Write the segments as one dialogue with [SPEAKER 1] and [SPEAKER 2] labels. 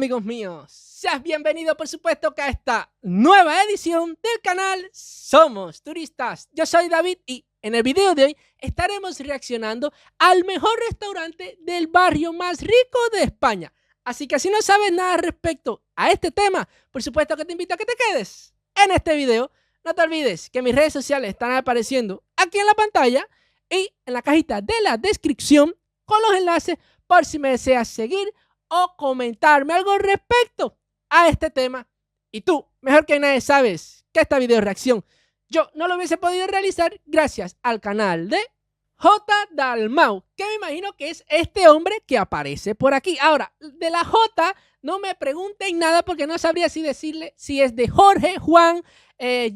[SPEAKER 1] amigos míos, seas bienvenido por supuesto que a esta nueva edición del canal Somos Turistas. Yo soy David y en el video de hoy estaremos reaccionando al mejor restaurante del barrio más rico de España. Así que si no sabes nada respecto a este tema, por supuesto que te invito a que te quedes en este video. No te olvides que mis redes sociales están apareciendo aquí en la pantalla y en la cajita de la descripción con los enlaces por si me deseas seguir o comentarme algo respecto a este tema. Y tú, mejor que nadie, sabes que esta video reacción yo no lo hubiese podido realizar gracias al canal de J Dalmau, que me imagino que es este hombre que aparece por aquí. Ahora, de la J no me pregunten nada porque no sabría si decirle si es de Jorge, Juan,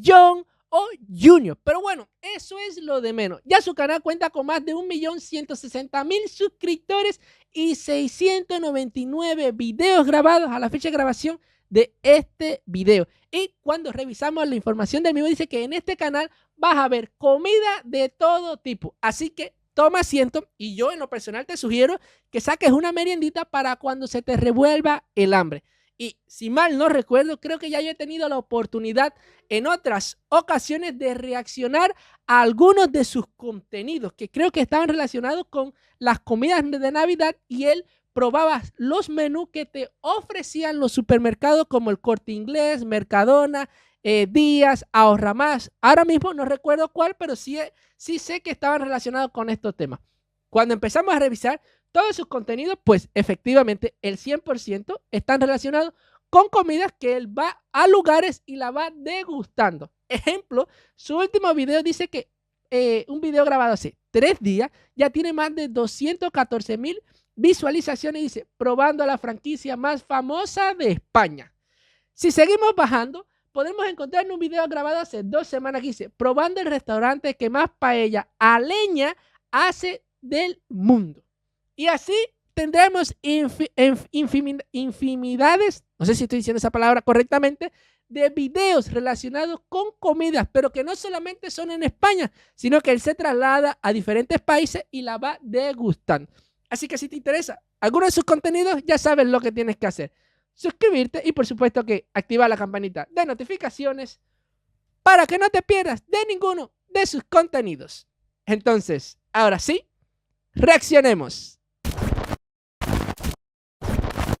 [SPEAKER 1] John o Junior. Pero bueno, eso es lo de menos. Ya su canal cuenta con más de 1.160.000 suscriptores y 699 videos grabados a la fecha de grabación de este video. Y cuando revisamos la información del mismo, dice que en este canal vas a ver comida de todo tipo. Así que toma asiento y yo en lo personal te sugiero que saques una meriendita para cuando se te revuelva el hambre. Y si mal no recuerdo, creo que ya yo he tenido la oportunidad en otras ocasiones de reaccionar a algunos de sus contenidos que creo que estaban relacionados con las comidas de Navidad y él probaba los menús que te ofrecían los supermercados como el Corte Inglés, Mercadona, Díaz, Ahorra Más. Ahora mismo no recuerdo cuál, pero sí sé que estaban relacionados con estos temas. Cuando empezamos a revisar todos sus contenidos, pues efectivamente el 100% están relacionados con comidas que él va a lugares y la va degustando. Ejemplo, su último video dice que un video grabado hace 3 días ya tiene más de 214.000 visualizaciones. Dice, probando la franquicia más famosa de España. Si seguimos bajando, podemos encontrar en un video grabado hace 2 semanas que dice, probando el restaurante que más paella a leña hace del mundo. Y así tendremos infinidades, no sé si estoy diciendo esa palabra correctamente, de videos relacionados con comidas, pero que no solamente son en España, sino que él se traslada a diferentes países y la va degustando. Así que si te interesa alguno de sus contenidos, ya sabes lo que tienes que hacer. Suscribirte y por supuesto que activar la campanita de notificaciones para que no te pierdas de ninguno de sus contenidos. Entonces, ahora sí, reaccionemos.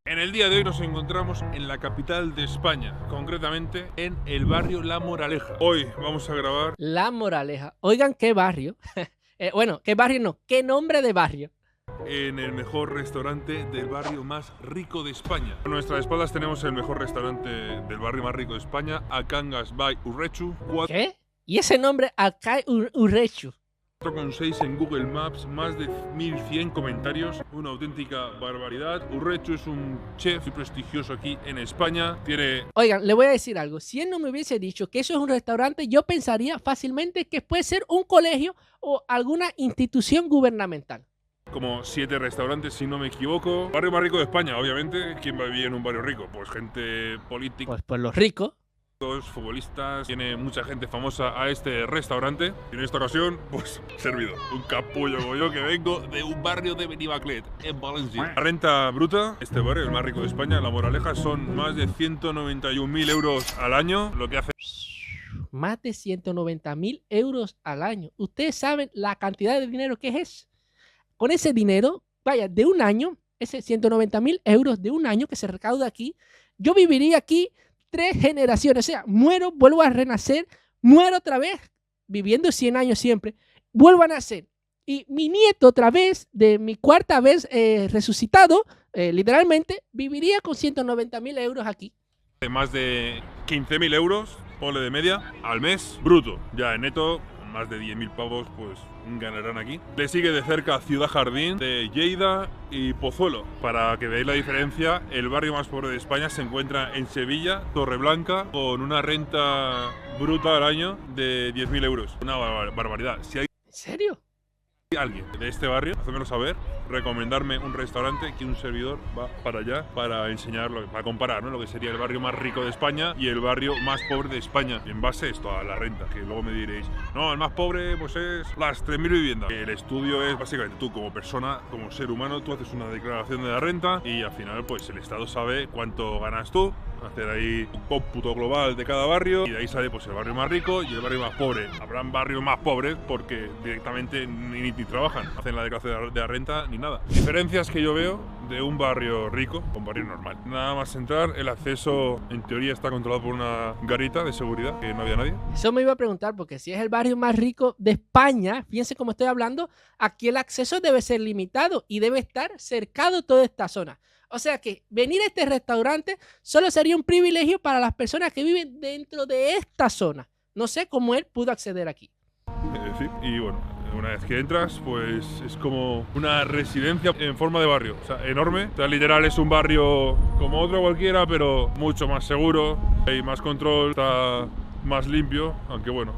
[SPEAKER 2] En el día de hoy nos encontramos en la capital de España, concretamente en el barrio La Moraleja. Hoy vamos a grabar
[SPEAKER 1] La Moraleja. Oigan, ¿qué barrio? Bueno, ¿qué barrio no? ¿Qué nombre de barrio?
[SPEAKER 2] en el mejor restaurante del barrio más rico de España. A nuestras espaldas tenemos el mejor restaurante del barrio más rico de España, Acangas by Urrechu.
[SPEAKER 1] ¿Qué? ¿Y ese nombre, Akai Urrechu?
[SPEAKER 2] 4,6 en Google Maps, más de 1.100 comentarios, una auténtica barbaridad. Urrechu es un chef muy prestigioso aquí en España.
[SPEAKER 1] Oigan, le voy a decir algo. Si él no me hubiese dicho que eso es un restaurante, yo pensaría fácilmente que puede ser un colegio o alguna institución gubernamental.
[SPEAKER 2] Como 7 restaurantes, si no me equivoco. Barrio más rico de España, obviamente. ¿Quién va a vivir en un barrio rico? Pues gente política.
[SPEAKER 1] Pues los ricos.
[SPEAKER 2] Futbolistas, tiene mucha gente famosa a este restaurante y en esta ocasión, pues, servido. Un capullo como yo que vengo de un barrio de Benimaclet, en Valencia. La renta bruta, este barrio, el más rico de España, La Moraleja, son más de 191.000 euros al año, lo que hace...
[SPEAKER 1] Más de 190.000 euros al año. Ustedes saben la cantidad de dinero que es. Con ese dinero, vaya, de un año, ese 190.000 euros de un año que se recauda aquí, yo viviría aquí 3 generaciones, o sea, muero, vuelvo a renacer, muero otra vez, viviendo 100 años siempre, vuelvo a nacer. Y mi nieto otra vez, de mi 4ª vez resucitado, literalmente, viviría con 190.000 euros aquí.
[SPEAKER 2] Más de 15.000 euros, ponle de media, al mes, bruto. Ya en neto, más de 10.000 pavos, pues ganarán aquí. Le sigue de cerca Ciudad Jardín, de Lleida y Pozuelo. Para que veáis la diferencia, el barrio más pobre de España se encuentra en Sevilla, Torreblanca, con una renta bruta al año de 10.000 euros. Una barbaridad. Si hay...
[SPEAKER 1] ¿En serio?
[SPEAKER 2] alguien de este barrio, hacémelo saber, recomendarme un restaurante que un servidor va para allá para enseñarlo, para comparar, ¿no?, lo que sería el barrio más rico de España y el barrio más pobre de España. En base a esto, a la renta, que luego me diréis, no, el más pobre pues es las 3.000 viviendas. El estudio es básicamente tú como persona, como ser humano, tú haces una declaración de la renta y al final pues el Estado sabe cuánto ganas tú, hacer ahí un cómputo global de cada barrio y de ahí sale pues el barrio más rico y el barrio más pobre. Habrán barrios más pobres porque directamente ni trabajan, no hacen la declaración de la renta ni nada. Diferencias que yo veo de un barrio rico a un barrio normal. Nada más entrar, el acceso en teoría está controlado por una garita de seguridad, que no había nadie.
[SPEAKER 1] Eso me iba a preguntar, porque si es el barrio más rico de España, fíjense cómo estoy hablando, aquí el acceso debe ser limitado y debe estar cercado toda esta zona. O sea que venir a este restaurante solo sería un privilegio para las personas que viven dentro de esta zona. No sé cómo él pudo acceder aquí.
[SPEAKER 2] Sí, y bueno, una vez que entras, pues es como una residencia en forma de barrio, o sea, enorme. O sea, literal es un barrio como otro cualquiera, pero mucho más seguro, hay más control, está más limpio, aunque bueno,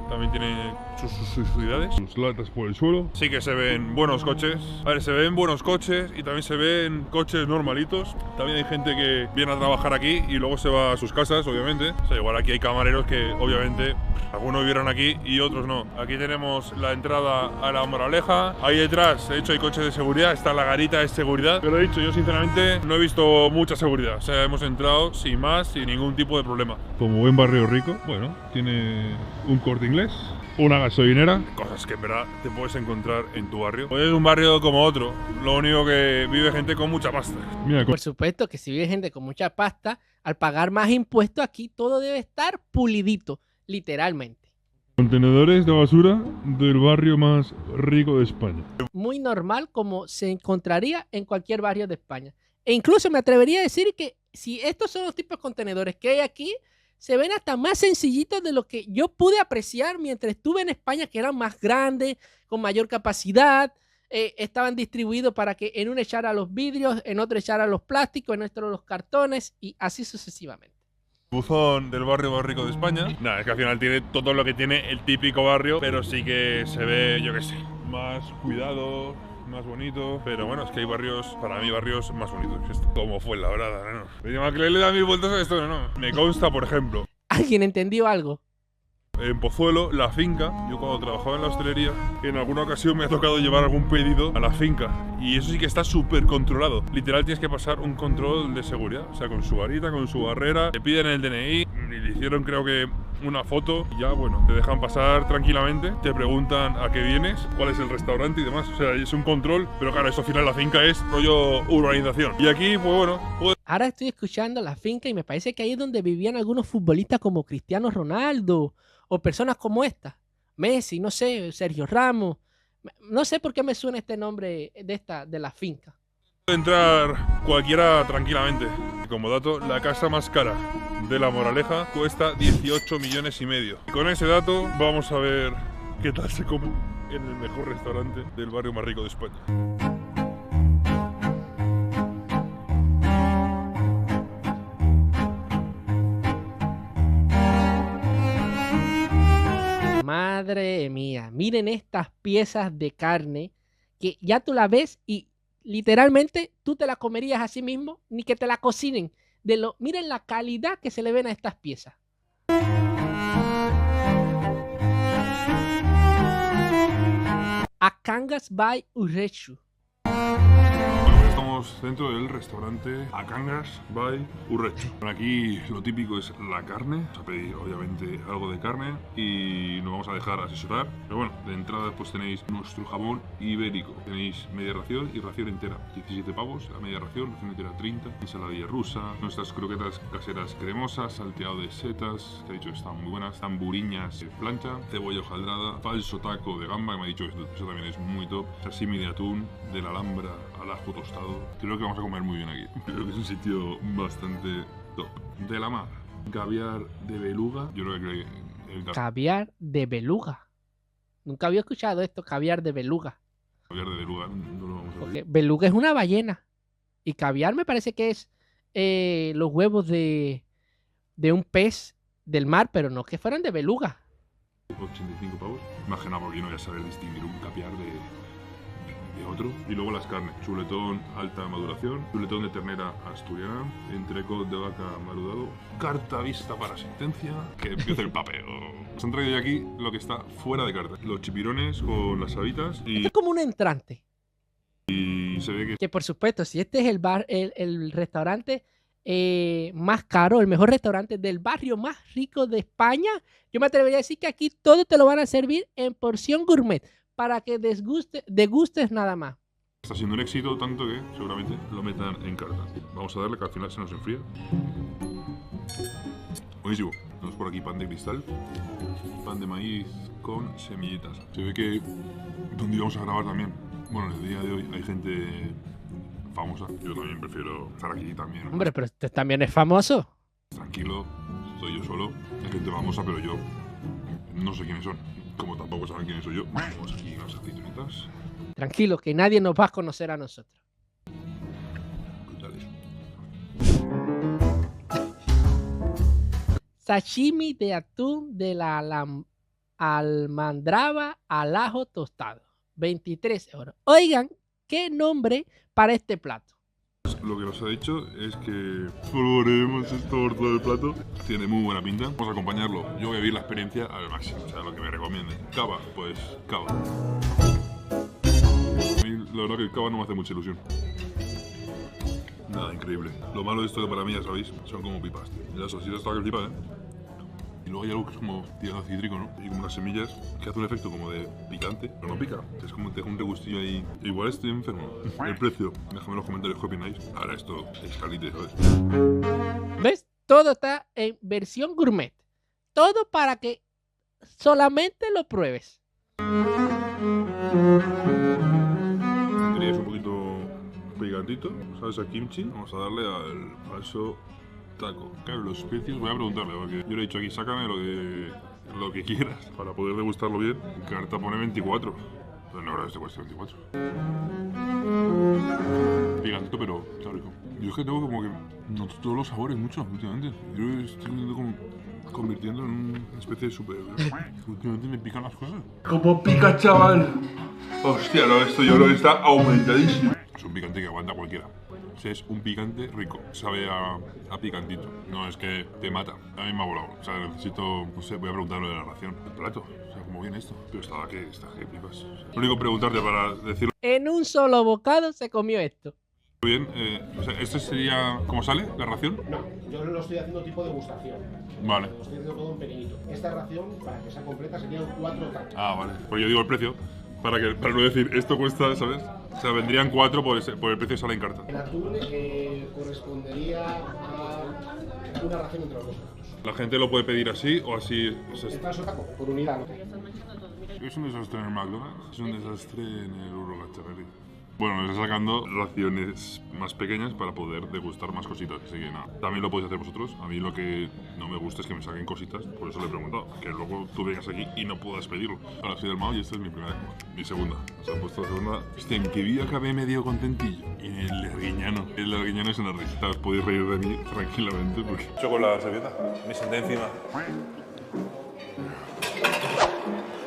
[SPEAKER 2] también tiene sus suciedades, sus latas por el suelo. Sí que se ven buenos coches. A ver, se ven buenos coches y también se ven coches normalitos. También hay gente que viene a trabajar aquí y luego se va a sus casas, obviamente. O sea, igual aquí hay camareros que obviamente algunos vivieron aquí y otros no. Aquí tenemos la entrada a la Moraleja. Ahí detrás, de hecho, hay coches de seguridad. Está la garita de seguridad. Pero he dicho, yo sinceramente no he visto mucha seguridad. O sea, hemos entrado sin más, sin ningún tipo de problema. Como buen barrio rico, bueno, tiene un Corte Inglés, una gasolinera, cosas que en verdad te puedes encontrar en tu barrio. Es un barrio como otro, lo único que vive gente con mucha pasta. Mira,
[SPEAKER 1] por supuesto que si vive gente con mucha pasta, al pagar más impuestos aquí todo debe estar pulidito, literalmente.
[SPEAKER 2] Contenedores de basura del barrio más rico de España.
[SPEAKER 1] Muy normal como se encontraría en cualquier barrio de España. E incluso me atrevería a decir que si estos son los tipos de contenedores que hay aquí, se ven hasta más sencillitos de lo que yo pude apreciar mientras estuve en España, que eran más grandes, con mayor capacidad, estaban distribuidos para que en uno echara los vidrios, en otro echara los plásticos, en otro los cartones y así sucesivamente.
[SPEAKER 2] Buzón del barrio más rico de España. Nada, es que al final tiene todo lo que tiene el típico barrio, pero sí que se ve, yo qué sé, más cuidado, más bonito, pero bueno, es que hay barrios, para mí, barrios más bonitos que esto. Como fue la verdad, ¿no? Pero que le da 1000 vueltas a esto, no. Me consta, por ejemplo,
[SPEAKER 1] ¿alguien entendió algo?
[SPEAKER 2] en Pozuelo, la finca, yo cuando trabajaba en la hostelería, en alguna ocasión me ha tocado llevar algún pedido a la finca y eso sí que está súper controlado. Literal tienes que pasar un control de seguridad, o sea, con su varita, con su barrera, te piden el DNI y le hicieron creo que una foto y ya, bueno, te dejan pasar tranquilamente, te preguntan a qué vienes, cuál es el restaurante y demás, o sea, es un control, pero claro, eso al final la finca es rollo urbanización. Y aquí, pues bueno,
[SPEAKER 1] Ahora estoy escuchando la finca y me parece que ahí es donde vivían algunos futbolistas como Cristiano Ronaldo o personas como esta, Messi, no sé, Sergio Ramos, no sé por qué me suena este nombre de la finca.
[SPEAKER 2] puede entrar cualquiera tranquilamente. Como dato, la casa más cara de La Moraleja cuesta 18,5 millones. Y con ese dato vamos a ver qué tal se come en el mejor restaurante del barrio más rico de España.
[SPEAKER 1] Madre mía, miren estas piezas de carne que ya tú la ves y literalmente tú te la comerías así mismo, ni que te la cocinen. Miren la calidad que se le ven a estas piezas. A Cangas by Urrechu.
[SPEAKER 2] Estamos dentro del restaurante A Cangas by Urrechu. Aquí lo típico es la carne. Vamos a pedir obviamente algo de carne y nos vamos a dejar asesorar. Pero bueno, de entrada pues tenéis nuestro jamón ibérico. Tenéis media ración y ración entera. 17 pavos, la media ración entera 30. Ensaladilla rusa, nuestras croquetas caseras cremosas, salteado de setas, que ha dicho que están muy buenas, tamburiñas de plancha, cebolla hojaldrada, falso taco de gamba, que me ha dicho que eso también es muy top, sashimi de atún, de la Alhambra al ajo tostado. Creo que vamos a comer muy bien aquí. Creo que es un sitio bastante top. De la mar, caviar de beluga. Yo creo que
[SPEAKER 1] caviar de beluga. Nunca había escuchado esto, caviar de beluga.
[SPEAKER 2] Caviar de beluga, no lo vamos a
[SPEAKER 1] ver. Beluga es una ballena. Y caviar me parece que es los huevos de un pez del mar, pero no que fueran de beluga.
[SPEAKER 2] 85 pavos. Imagina porque yo no voy a saber distinguir un caviar de y otro. Y luego las carnes, chuletón alta maduración, chuletón de ternera asturiana, entrecot de vaca marudado, carta vista para sentencia, que empiece el papeo. Nos han traído ya aquí lo que está fuera de carta. Los chipirones con las habitas
[SPEAKER 1] Esto es como un entrante.
[SPEAKER 2] y se ve
[SPEAKER 1] Que por supuesto, si este es el restaurante más caro, el mejor restaurante del barrio más rico de España, yo me atrevería a decir que aquí todo te lo van a servir en porción gourmet para que degustes nada más.
[SPEAKER 2] está siendo un éxito tanto que seguramente lo metan en carta. Vamos a darle que al final se nos enfría. Buenísimo. Tenemos por aquí pan de cristal, pan de maíz con semillitas. Se ve que donde íbamos a grabar también, bueno, en el día de hoy hay gente famosa. Yo también prefiero estar aquí también.
[SPEAKER 1] Hombre, pero este también es famoso.
[SPEAKER 2] Tranquilo, estoy yo solo. Hay gente famosa, pero yo no sé quiénes son. Como tampoco saben quiénes soy yo. Tenemos aquí unas aceitunitas.
[SPEAKER 1] Tranquilo, que nadie nos va a conocer a nosotros.
[SPEAKER 2] Brutales.
[SPEAKER 1] Sashimi de atún de la almandraba al ajo tostado. 23 euros. Oigan, ¿qué nombre para este plato?
[SPEAKER 2] Lo que nos ha dicho es que probaremos esto por todo el plato. Tiene muy buena pinta. Vamos a acompañarlo. Yo voy a vivir la experiencia al máximo. O sea, lo que me recomienden. Cava, pues cava. A mí, la verdad que el cava no me hace mucha ilusión. Nada, increíble. Lo malo de esto que para mí, ya sabéis, son como pipas. La salsita está que flipa, ¿eh? Y luego hay algo que es como tirado cítrico, ¿no? Y como unas semillas que hace un efecto como de picante, pero no pica. Es como te deja un regustillo ahí. Igual estoy enfermo. El precio, déjame en los comentarios qué opináis. Ahora esto es calite, ¿sabes?
[SPEAKER 1] ¿Ves? Todo está en versión gourmet. Todo para que solamente lo pruebes.
[SPEAKER 2] Tendría un poquito picantito, ¿sabes? A kimchi. Vamos a darle al falso taco. Claro, los precios voy a preguntarle, porque yo le he dicho aquí, sácame lo que quieras para poder degustarlo bien. Carta pone 24. Pero no, ahora este cuesta 24. Picantito, pero está rico. Yo es que tengo como que noto todos los sabores mucho últimamente. Yo estoy como convirtiendo en una especie de super. Últimamente me pican las cosas. ¿Cómo pica, chaval? Hostia, no, esto yo creo que está aumentadísimo. Es un picante que aguanta cualquiera. O sea, es un picante rico. Sabe a picantito. No es que te mata. A mí me ha volado. O sea, necesito, no sé, voy a preguntarlo de la ración. El plato. O sea, ¿cómo viene esto? Pero está que flipas. Lo único preguntarte para decirlo
[SPEAKER 1] En un solo bocado se comió esto.
[SPEAKER 2] bien. O sea, ¿esto sería cómo sale la ración?
[SPEAKER 3] No, yo lo estoy haciendo tipo degustación.
[SPEAKER 2] Vale.
[SPEAKER 3] Lo estoy haciendo todo en pequeñito. Esta ración, para que sea completa, serían 4 tacos.
[SPEAKER 2] Ah, vale. Pues yo digo el precio. Para no decir, esto cuesta, ¿sabes? O sea, vendrían 4 por el precio que sale en carta.
[SPEAKER 3] El atún correspondería a una ración entre los dos platos.
[SPEAKER 2] La gente lo puede pedir así o así. O sea,
[SPEAKER 3] El falso taco, por unidad.
[SPEAKER 2] es un desastre en el McDonald's, es un desastre en el Eurogacharelli. Bueno, les está sacando raciones más pequeñas para poder degustar más cositas, así que nada. También lo podéis hacer vosotros. A mí lo que no me gusta es que me saquen cositas, por eso le he preguntado. Que luego tú vengas aquí y no puedas pedirlo. Ahora soy del Mao y esta es mi primera. Mi segunda. Se ha puesto la segunda. Hostia, en que vi acabé medio contentillo. Y en el Arguiñano. El Arguiñano es una risa. Os podéis reír de mí tranquilamente porque... Hecho con la servilleta. Me senté encima.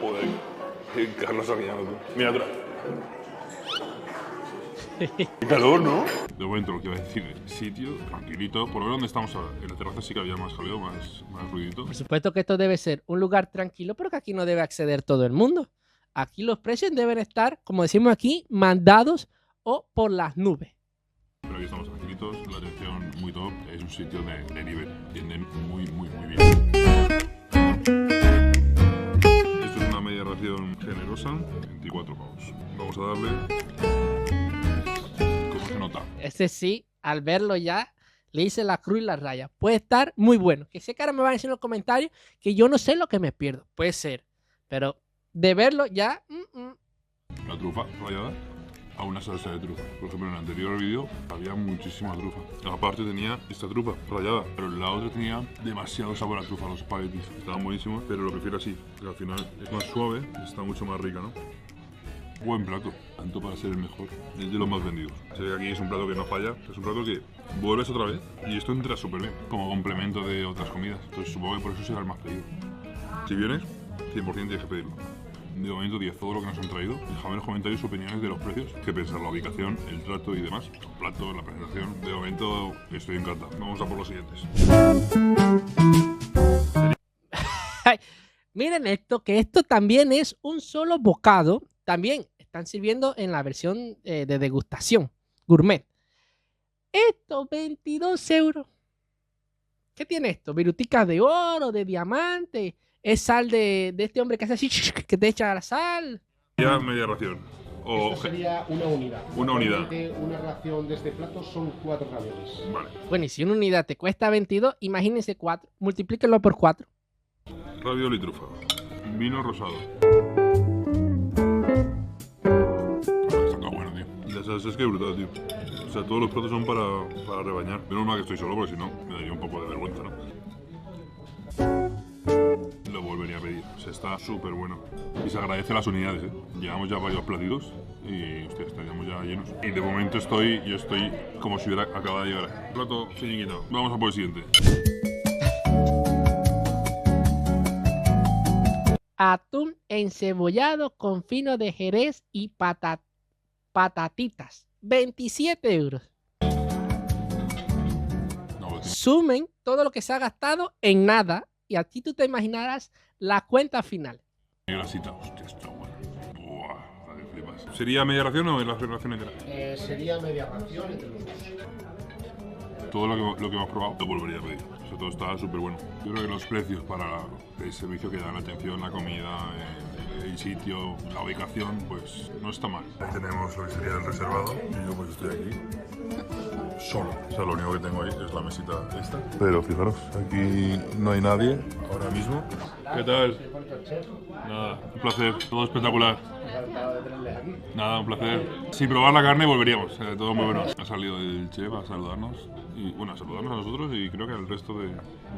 [SPEAKER 2] Joder. Carlos Arguiñano, tú. Miniatura. Qué calor, ¿no? De momento lo que iba a decir, sitio tranquilito, por ver dónde estamos ahora. En la terraza sí que había más jaleo, más ruidito.
[SPEAKER 1] Por supuesto que esto debe ser un lugar tranquilo, pero que aquí no debe acceder todo el mundo. Aquí los precios deben estar, como decimos aquí, mandados o por las nubes.
[SPEAKER 2] Pero aquí estamos tranquilitos, la atención muy top, es un sitio de nivel, entienden muy bien. Esto es una media ración generosa, 24 pavos. Vamos a darle... nota.
[SPEAKER 1] Ese sí, al verlo ya, le hice la cruz y la raya. Puede estar muy bueno. Que sé que ahora me van a decir en los comentarios que yo no sé lo que me pierdo. Puede ser. Pero de verlo ya...
[SPEAKER 2] La trufa rallada a una salsa de trufa. Por ejemplo, en el anterior vídeo había muchísima trufa. Aparte tenía esta trufa rallada, pero la otra tenía demasiado sabor a trufa, los espaguetis. Estaban buenísimos, pero lo prefiero así. Que al final es más suave y está mucho más rica, ¿no? Buen plato, tanto para ser el mejor, es de los más vendidos. Se ve que aquí es un plato que no falla, es un plato que vuelves otra vez y esto entra súper bien, como complemento de otras comidas. Entonces supongo que por eso será el más pedido. Si vienes, 100% tienes que pedirlo. De momento 10, todo lo que nos han traído. Dejadme en los comentarios opiniones de los precios, qué pensar, la ubicación, el trato y demás. Los platos, la presentación. De momento estoy encantado. Vamos a por los siguientes.
[SPEAKER 1] Miren esto, que esto también es un solo bocado. También están sirviendo en la versión de degustación, gourmet. Esto, 22 euros. ¿Qué tiene esto? Viruticas de oro, de diamante. Es sal de este hombre que hace así, que te echa la sal.
[SPEAKER 2] Ya media ración. O
[SPEAKER 3] Esto sería una unidad.
[SPEAKER 2] Una unidad.
[SPEAKER 3] Una ración de este plato son 4 raviolis.
[SPEAKER 2] Vale.
[SPEAKER 1] Bueno, y si una unidad te cuesta 22, imagínense 4. Multiplíquenlo por 4.
[SPEAKER 2] Ravioli y trufa. Vino rosado. Está bueno, tío. Y la salsa es que brutal, tío. O sea, todos los platos son para rebañar. Menos mal que estoy solo, porque si no, me daría un poco de vergüenza, ¿no? Lo volvería a pedir. O sea, está súper bueno. Y se agradece las unidades, ¿eh? Llevamos ya varios platitos y, hostia, estaríamos ya llenos. Y de momento yo estoy como si hubiera acabado de llegar. Plato finiquito. Vamos a por el siguiente.
[SPEAKER 1] Atún encebollado con fino de jerez y patatitas. 27 euros.
[SPEAKER 2] No,
[SPEAKER 1] Sumen todo lo que se ha gastado en nada y aquí tú te imaginarás la cuenta final.
[SPEAKER 2] grasita. Hostia, está bueno. Buah, vale, flipas. ¿Sería media ración o la ración entera?
[SPEAKER 3] Sería media ración entre los dos.
[SPEAKER 2] Todo lo que hemos probado lo volvería a pedir. O sea, todo está súper bueno. Yo creo que los precios para el servicio que dan, la atención, la comida, el sitio, la ubicación, pues no está mal. Ahí tenemos lo que sería el reservado y yo pues estoy aquí solo. O sea, lo único que tengo ahí es la mesita esta. Pero fijaros, aquí no hay nadie ahora mismo. ¿Qué tal? Nada, un placer, todo espectacular. Nada, un placer. Sin probar la carne volveríamos, todo muy bueno. Ha salido el chef a saludarnos y bueno, a saludarnos a nosotros y creo que al resto de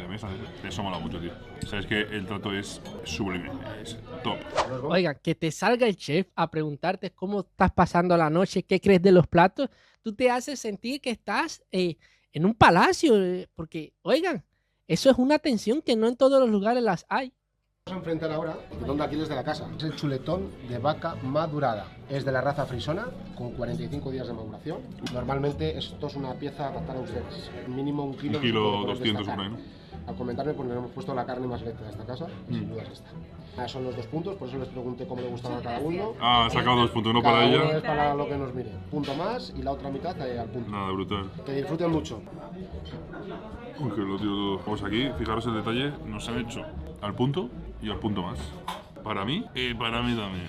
[SPEAKER 2] mesas. Eso mola mucho, tío. Sabes que el trato es sublime, es top.
[SPEAKER 1] Oiga, que te salga el chef a preguntarte cómo estás pasando la noche, qué crees de los platos, tú te haces sentir que estás en un palacio, porque, oigan, eso es una atención que no en todos los lugares las hay.
[SPEAKER 3] Vamos a enfrentar ahora, donde aquí desde la casa, es el chuletón de vaca madurada. Es de la raza frisona, con 45 días de maduración. Normalmente esto es una pieza para ustedes, mínimo 1 kilo.
[SPEAKER 2] 1 kilo 200 por ahí, ¿no?
[SPEAKER 3] Al comentarme, pues le hemos puesto la carne más selecta de esta casa, y sin duda es esta. Son los 2 puntos, por eso les pregunté cómo le gustaba a cada uno.
[SPEAKER 2] Ah, ha sacado 2 puntos, no para
[SPEAKER 3] Cada uno
[SPEAKER 2] ella.
[SPEAKER 3] es para lo que nos mire. Punto más y la otra mitad al punto.
[SPEAKER 2] Nada, brutal.
[SPEAKER 3] Que disfruten mucho.
[SPEAKER 2] Uy, que lo tiro todo. Vamos aquí, fijaros el detalle, nos han hecho al punto y al punto más. Para mí y para mí también.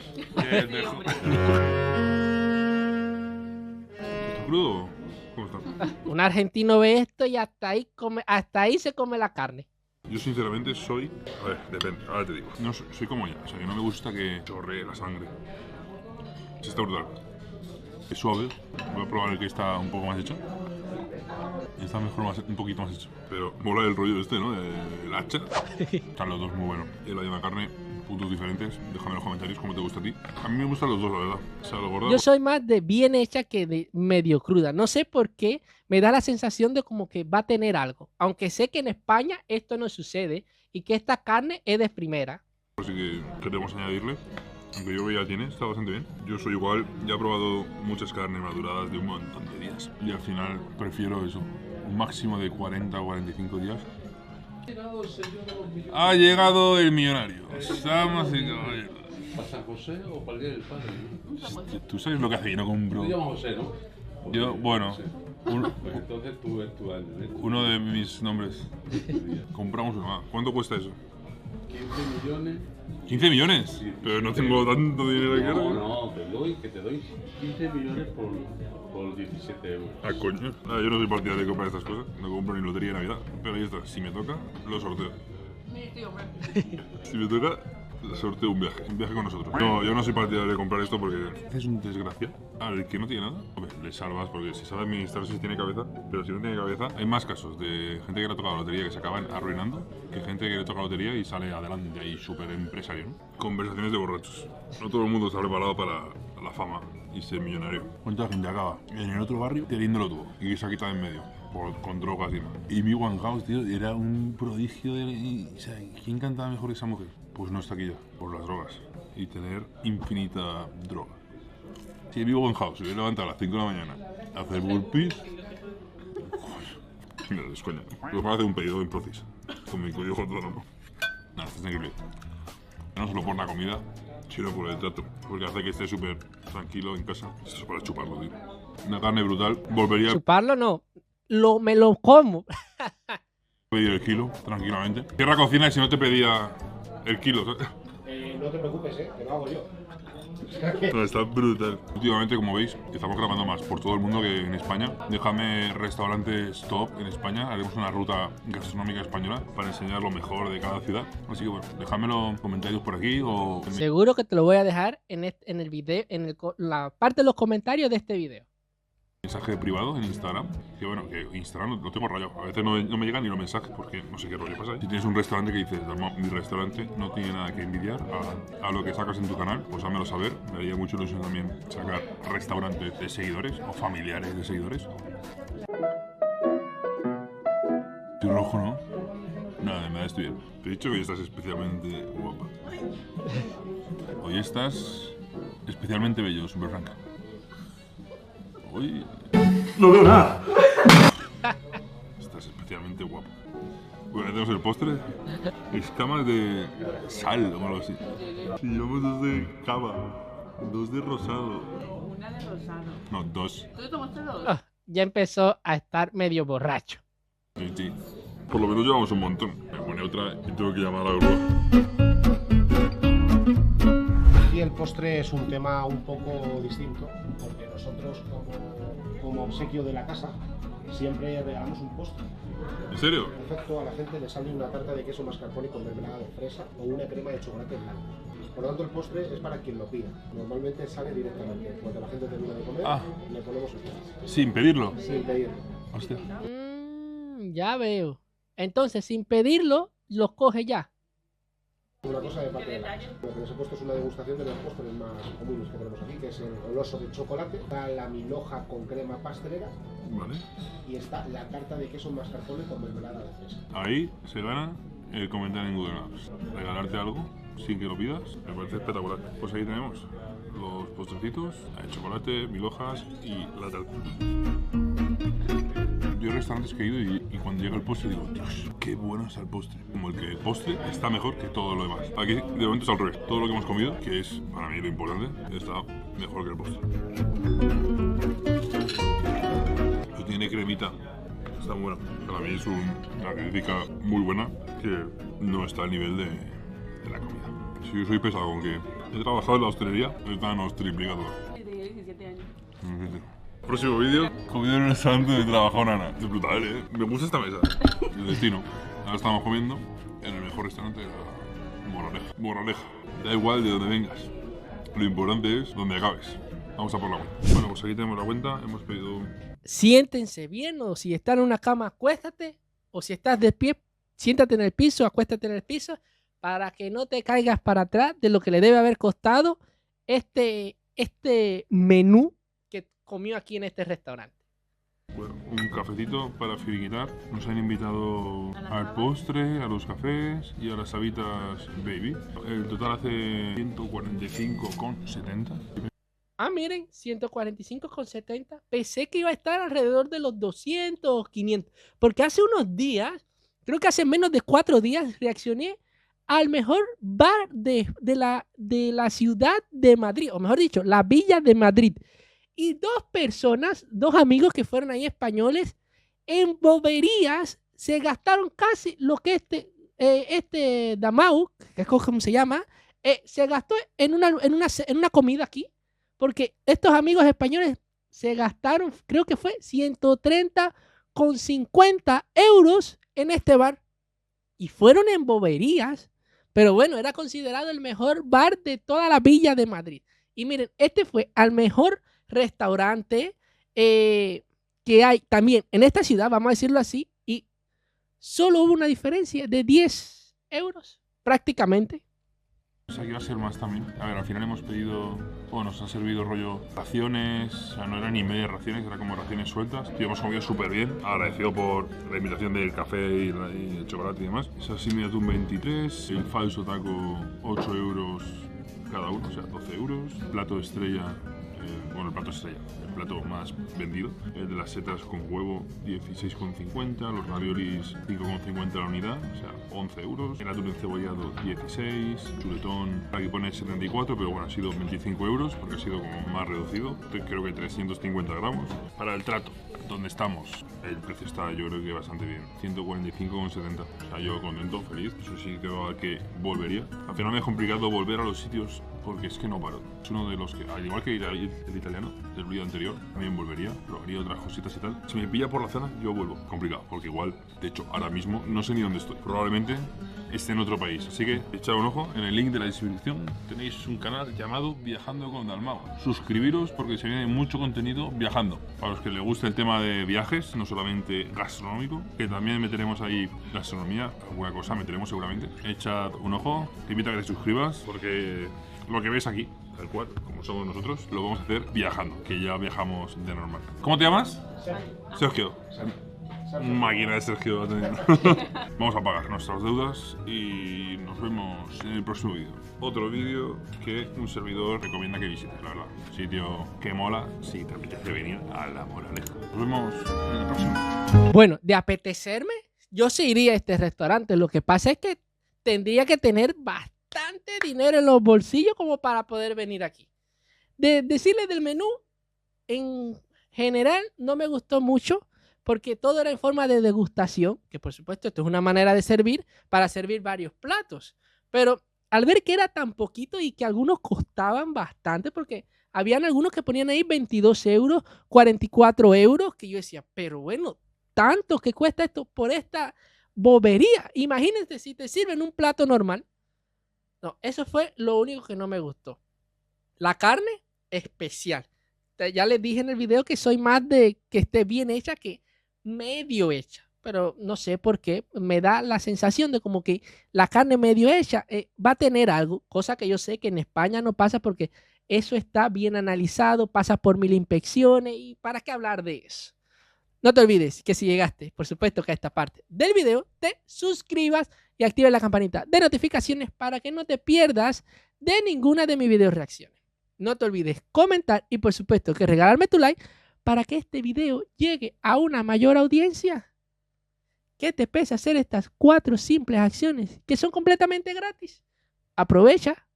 [SPEAKER 2] ¿Está crudo? ¿Cómo está?
[SPEAKER 1] Un argentino ve esto y hasta ahí se come la carne.
[SPEAKER 2] Yo sinceramente soy... A ver, depende, ahora te digo. No, soy como ella, o sea que no me gusta que chorree la sangre. Sí, está brutal. Es suave, voy a probar el que está un poco más hecho. Está mejor un poquito más hecho. Pero mola el rollo este, ¿no? El hacha. Están los dos muy buenos. Y la misma carne, puntos diferentes. Déjame en los comentarios cómo te gusta a ti. A mí me gustan los dos, la verdad. O sea, lo gordo.
[SPEAKER 1] Yo soy más de bien hecha que de medio cruda. No sé por qué me da la sensación de como que va a tener algo. Aunque sé que en España esto no sucede y que esta carne es de primera.
[SPEAKER 2] Así que queremos añadirle. Aunque yo ya tiene, está bastante bien. Yo soy igual, ya he probado muchas carnes maduradas de un montón de días. Y al final prefiero eso, un máximo de 40 o 45 días. Ha llegado el millonario. Damas y caballeros.
[SPEAKER 4] ¿Para San José o para el Día del Padre?
[SPEAKER 2] ¿Tú sabes lo que hace que no compro?
[SPEAKER 4] Tú llamas José, ¿no?
[SPEAKER 2] Yo, bueno,
[SPEAKER 4] Pues entonces tú es tu año, ¿eh?
[SPEAKER 2] uno de mis nombres. Compramos uno más. ¿Cuánto cuesta eso?
[SPEAKER 4] 15 millones.
[SPEAKER 2] ¿15 millones? Pero no tengo tanto dinero aquí.
[SPEAKER 4] No, te doy 15 millones por 17 euros.
[SPEAKER 2] Ah, coño. Yo no soy partidario de comprar estas cosas. No compro ni lotería de Navidad. Pero ahí está. Si me toca, lo sorteo. Si me toca, sorteo un viaje. Un viaje con nosotros. No, yo no soy partidario de comprar esto porque es un desgracia. Al que no tiene nada, hombre, le salvas porque si sabe administrar si tiene cabeza. Pero si no tiene cabeza, hay más casos de gente que le toca la lotería que se acaban arruinando que gente que le toca la lotería y sale adelante ahí súper empresario, ¿no? Conversaciones de borrachos. No todo el mundo está preparado para la fama y ser millonario. ¿Cuánta gente acaba en el otro barrio teniéndolo todo y se ha quitado en medio? Con drogas y demás. Y mi One House, tío, era un prodigio de... O sea, ¿quién cantaba mejor que esa mujer? pues no está aquí ya, por las drogas. Y tener infinita droga. Si vivo en house, me levanto a las 5 de la mañana a hacer burpees. Mira, es coña. Pues me hace un pedido en Procis. Con mi código autónomo. Nada, es increíble. No solo por la comida, sino por el trato. Porque hace que esté súper tranquilo en casa. Esto es para chuparlo, tío. Una carne brutal. Volvería a
[SPEAKER 1] Chuparlo no. Me lo como.
[SPEAKER 2] pedir el kilo, tranquilamente. Cierra cocina y si no te pedía el kilo, ¿sabes?
[SPEAKER 3] No te preocupes, que lo hago yo.
[SPEAKER 2] No, está brutal. Últimamente, como veis, estamos grabando más por todo el mundo que en España. Déjame restaurantes top en España. Haremos una ruta gastronómica española para enseñar lo mejor de cada ciudad. Así que bueno, déjamelo en comentarios por aquí o...
[SPEAKER 1] Seguro que te lo voy a dejar en el video, la parte de los comentarios de este video.
[SPEAKER 2] mensaje privado en Instagram. Que bueno, que Instagram lo tengo rayado. A veces no me llegan ni los mensajes porque no sé qué rollo pasa ahí. Si tienes un restaurante que dices, mi restaurante no tiene nada que envidiar a lo que sacas en tu canal, pues házmelo saber. Me haría mucha ilusión también sacar restaurantes de seguidores o familiares de seguidores. Estoy rojo, ¿no? Nada, me estoy bien. Te he dicho que hoy estás especialmente guapa. Hoy estás especialmente bello, súper franca. Hoy...
[SPEAKER 4] No veo nada.
[SPEAKER 2] Estás especialmente guapo. Bueno, ya tenemos el postre. Escamas de sal o algo así. Y llevamos dos de cava, dos de rosado.
[SPEAKER 5] Una de rosado.
[SPEAKER 2] No, dos.
[SPEAKER 5] ¿Tú tomaste dos?
[SPEAKER 1] Ya empezó a estar medio borracho.
[SPEAKER 2] Sí, sí. Por lo menos llevamos un montón. Me pone otra y tengo que llamar a la grúa.
[SPEAKER 3] Aquí el postre es un tema un poco distinto, porque nosotros como obsequio de la casa siempre regalamos un postre.
[SPEAKER 2] ¿En serio?
[SPEAKER 3] En efecto, a la gente le sale una tarta de queso mascarpone con mermelada de fresa o una crema de chocolate blanco. Por lo tanto, el postre es para quien lo pida. Normalmente sale directamente. Cuando la gente termina de comer, le ponemos el postre.
[SPEAKER 2] Sin pedirlo.
[SPEAKER 3] Sin pedirlo.
[SPEAKER 2] Hostia.
[SPEAKER 1] Ya veo. Entonces, sin pedirlo, los coge ya.
[SPEAKER 3] Una cosa de parte de la casa. Lo que les he puesto es una degustación de los postres más comunes que tenemos aquí, que es el oso de chocolate, está la milhoja con crema pastelera
[SPEAKER 2] Vale.
[SPEAKER 3] y está la tarta de queso mascarpone con mermelada de fresa.
[SPEAKER 2] Ahí se gana el comentario en Google Maps. Regalarte algo sin que lo pidas, me parece espectacular. Pues ahí tenemos los postrecitos, el chocolate, mil hojas y la tarta. Yo hay restaurantes que he ido y cuando llega el postre digo, Dios, qué bueno está el postre. Como el que el postre está mejor que todo lo demás. Aquí de momento es al revés. Todo lo que hemos comido, que es para mí lo importante, está mejor que el postre. Y tiene cremita. Está muy bueno. Para mí es una crítica muy buena que no está al nivel de la comida. Si yo soy pesado con que he trabajado en la hostelería, esta nos triplica todo.
[SPEAKER 5] Tenía 17 años.
[SPEAKER 2] Próximo vídeo, comido en un restaurante de trabajo nana. Es brutal, ¿eh? Me gusta esta mesa. El destino. Ahora estamos comiendo en el mejor restaurante de la Moraleja. Da igual de dónde vengas. Lo importante es dónde acabes. Vamos a por la cuenta. Bueno, pues aquí tenemos la cuenta. Hemos pedido...
[SPEAKER 1] Siéntense bien, o si están en una cama, acuéstate. O si estás de pie, siéntate en el piso, acuéstate en el piso, para que no te caigas para atrás de lo que le debe haber costado este menú que comió aquí en este restaurante.
[SPEAKER 2] Bueno, un cafecito para finiquitar. Nos han invitado al postre, a los cafés y a las habitas baby. El total hace 145,70.
[SPEAKER 1] Ah, miren, 145,70. Pensé que iba a estar alrededor de los 200 o 500. Porque hace unos días, creo que hace menos de 4 días, reaccioné al mejor bar de la ciudad de Madrid. O mejor dicho, la Villa de Madrid. Y dos amigos que fueron ahí españoles, en boberías se gastaron casi lo que este Damau, que es como se llama, se gastó en una comida aquí. Porque estos amigos españoles se gastaron, creo que fue 130,50 euros en este bar. Y fueron en boberías. Pero bueno, era considerado el mejor bar de toda la Villa de Madrid. Y miren, este fue al mejor restaurante que hay también en esta ciudad, vamos a decirlo así. Y solo hubo una diferencia de 10 euros prácticamente.
[SPEAKER 2] O sea, que iba a ser más también. A ver, al final hemos pedido, bueno, nos han servido rollo raciones, o sea, no eran ni media raciones, era como raciones sueltas. Y hemos comido súper bien, agradecido por la invitación del café y el chocolate y demás. Esa simia atún 23, el falso taco 8 euros cada uno, o sea, 12 euros. Plato estrella, bueno, el plato estrella, el plato más vendido. El de las setas con huevo, 16,50. Los raviolis, 5,50 la unidad, o sea, 11 euros. El atún encebollado, 16. Chuletón, aquí pone 74, pero bueno, ha sido 25 euros porque ha sido como más reducido. Creo que 350 gramos. Para el trato, donde estamos, el precio está, yo creo que bastante bien. 145,70. O sea, yo contento, feliz. Eso sí creo que volvería. Al final me es complicado volver a los sitios porque es que no paro. Es uno de los que, al igual que el italiano del vídeo anterior, también volvería, probaría otras cositas y tal. Si me pilla por la zona, yo vuelvo. Complicado, porque igual, de hecho, ahora mismo no sé ni dónde estoy. Probablemente esté en otro país. Así que echad un ojo. En el link de la descripción tenéis un canal llamado Viajando con Dalmau. Suscribiros porque se viene mucho contenido viajando. Para los que les guste el tema de viajes, no solamente gastronómico, que también meteremos ahí gastronomía, alguna cosa meteremos seguramente. Echad un ojo, te invito a que te suscribas porque lo que ves aquí, tal cual, como somos nosotros, lo vamos a hacer viajando, que ya viajamos de normal. ¿Cómo te llamas? Sergio. Máquina de Sergio. Vamos a pagar nuestras deudas y nos vemos en el próximo vídeo. Otro vídeo que un servidor recomienda que visites, la verdad. Sitio que mola si te apetece venir a La Moraleja. Nos vemos en el próximo.
[SPEAKER 1] Bueno, de apetecerme, yo sí iría a este restaurante. Lo que pasa es que tendría que tener bastante dinero en los bolsillos como para poder venir aquí. Decirles del menú, en general no me gustó mucho porque todo era en forma de degustación, que por supuesto esto es una manera de servir para servir varios platos. Pero al ver que era tan poquito y que algunos costaban bastante, porque habían algunos que ponían ahí 22 euros, 44 euros, que yo decía, pero bueno, tanto que cuesta esto por esta bobería. Imagínense si te sirven un plato normal. No, eso fue lo único que no me gustó. La carne, especial. Ya les dije en el video que soy más de que esté bien hecha que medio hecha. Pero no sé por qué. Me da la sensación de como que la carne medio hecha va a tener algo. Cosa que yo sé que en España no pasa porque eso está bien analizado, pasa por 1000 inspecciones. ¿Y para qué hablar de eso? No te olvides que si llegaste, por supuesto que a esta parte del video, te suscribas y actives la campanita de notificaciones para que no te pierdas de ninguna de mis video reacciones. No te olvides comentar y por supuesto que regalarme tu like para que este video llegue a una mayor audiencia. ¿Qué te pesa hacer estas 4 simples acciones que son completamente gratis? Aprovecha,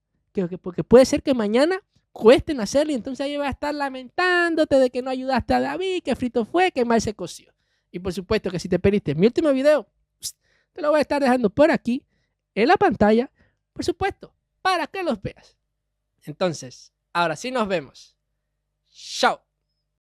[SPEAKER 1] porque puede ser que mañana cuesten hacerlo y entonces ahí vas a estar lamentándote de que no ayudaste a David, que frito fue, que mal se coció. Y por supuesto que si te perdiste mi último video, te lo voy a estar dejando por aquí en la pantalla, por supuesto, para que los veas. Entonces, ahora sí nos vemos. Chao.